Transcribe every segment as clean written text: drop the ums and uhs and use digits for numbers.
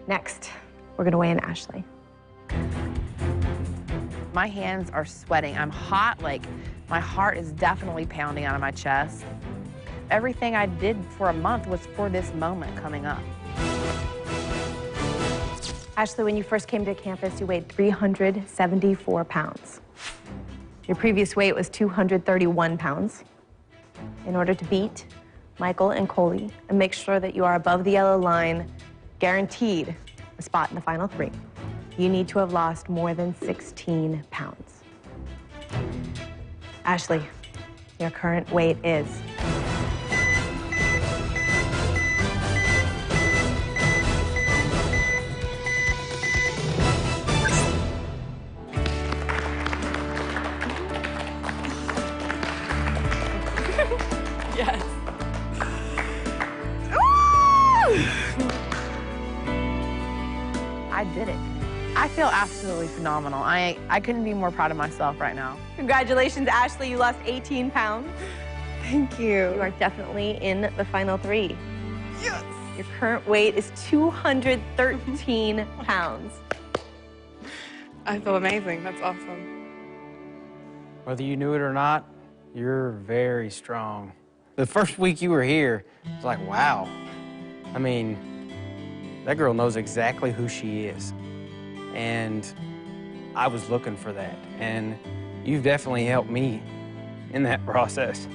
Next, we're gonna weigh in Ashley. My hands are sweating. I'm hot, like my heart is definitely pounding out of my chest. Everything I did for a month was for this moment coming up. Ashley, when you first came to campus, you weighed 374 pounds. Your previous weight was 231 pounds. In order to beat Michael and Coley and make sure that you are above the yellow line, guaranteed a spot in the final three, you need to have lost more than 16 pounds. Ashley, your current weight is... Yes. I did it. I feel absolutely phenomenal. I couldn't be more proud of myself right now. Congratulations, Ashley. You lost 18 pounds. Thank you. You are definitely in the final three. Yes. Your current weight is 213 pounds. I feel amazing. That's awesome. Whether you knew it or not, you're very strong. The first week you were here, it's like, wow. I mean, that girl knows exactly who she is. And I was looking for that. And you've definitely helped me in that process.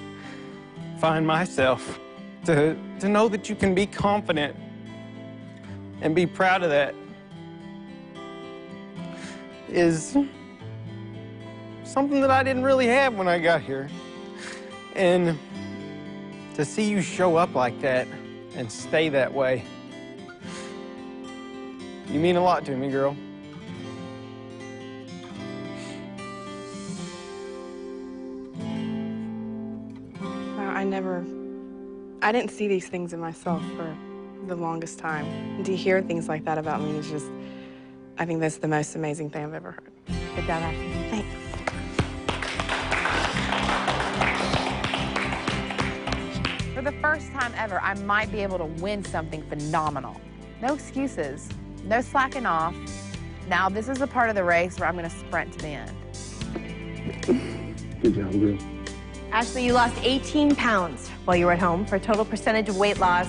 Find myself to know that you can be confident and be proud of that is something that I didn't really have when I got here. And to see you show up like that and stay that way, you mean a lot to me, girl. I didn't see these things in myself for the longest time. And to hear things like that about me is just, I think that's the most amazing thing I've ever heard. Good job, Ashley. Thanks. For the first time ever, I might be able to win something phenomenal. No excuses, no slacking off. Now, this is the part of the race where I'm gonna sprint to the end. Good job, girl. Ashley, you lost 18 pounds while you were at home for a total percentage of weight loss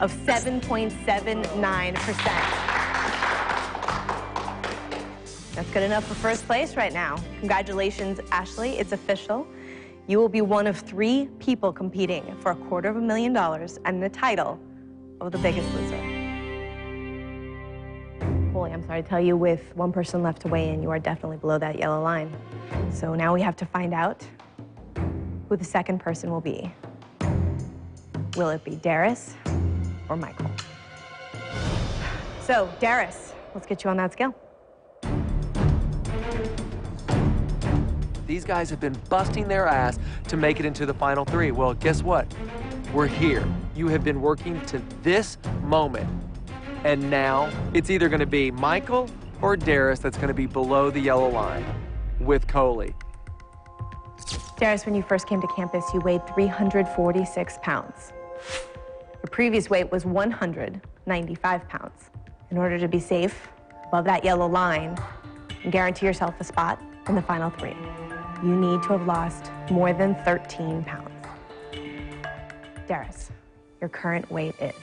of 7.79%. That's good enough for first place right now. Congratulations, Ashley. It's official. You will be one of 3 people competing for $250,000 and the title of the Biggest Loser. Coley, I'm sorry to tell you, with one person left to weigh in, you are definitely below that yellow line. So now we have to find out who the second person will be. Will it be Daris or Michael? So, Daris, let's get you on that scale. These guys have been busting their ass to make it into the final three. Well, guess what? We're here. You have been working to this moment. And now it's either gonna be Michael or Daris that's gonna be below the yellow line with Coley. Daris, when you first came to campus, you weighed 346 pounds. Your previous weight was 195 pounds. In order to be safe above that yellow line and guarantee yourself a spot in the final three, you need to have lost more than 13 pounds. Daris, your current weight is...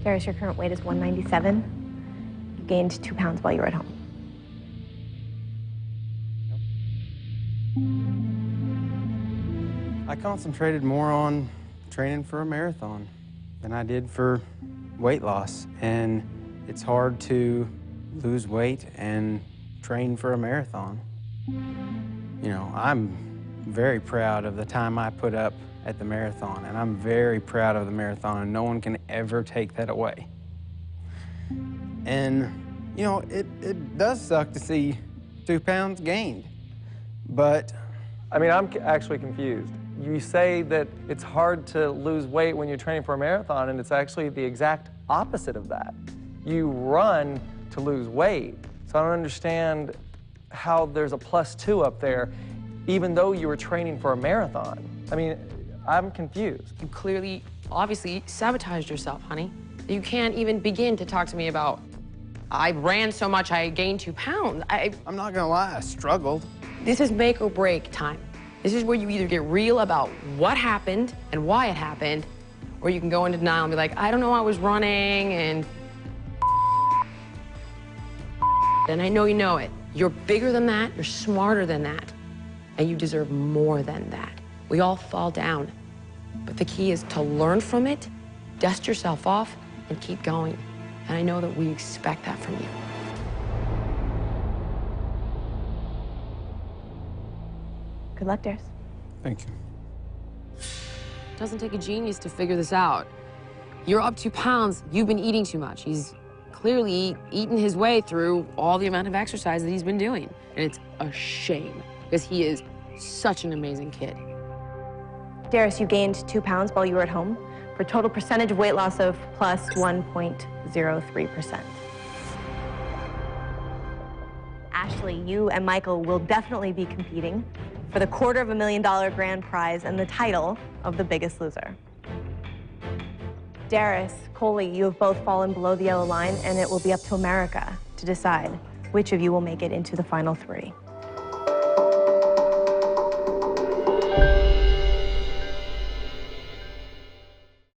Daris, your current weight is 197. You gained 2 pounds while you were at home. I concentrated more on training for a marathon than I did for weight loss. And it's hard to lose weight and train for a marathon. You know, I'm very proud of the time I put up at the marathon, and I'm very proud of the marathon, and no one can ever take that away. And, you know, it does suck to see 2 pounds gained, but... I mean, I'm actually confused. You say that it's hard to lose weight when you're training for a marathon, and it's actually the exact opposite of that. You run to lose weight. So I don't understand how there's a +2 up there, even though you were training for a marathon. I mean, I'm confused. You clearly, obviously, sabotaged yourself, honey. You can't even begin to talk to me about, I ran so much, I gained 2 pounds. I'm not gonna lie, I struggled. This is make or break time. This is where you either get real about what happened and why it happened, or you can go into denial and be like, I don't know, I was running and I know you know it. You're bigger than that, you're smarter than that, and you deserve more than that. We all fall down, but the key is to learn from it, dust yourself off, and keep going. And I know that we expect that from you. Good luck, Daris. Thank you. It doesn't take a genius to figure this out. You're up 2 pounds, you've been eating too much. He's clearly eaten his way through all the amount of exercise that he's been doing. And it's a shame, because he is such an amazing kid. Daris, you gained 2 pounds while you were at home for a total percentage of weight loss of plus 1.03%. Ashley, you and Michael will definitely be competing for the $250,000 grand prize and the title of the Biggest Loser. Daris, Coley, you have both fallen below the yellow line, and it will be up to America to decide which of you will make it into the final 3.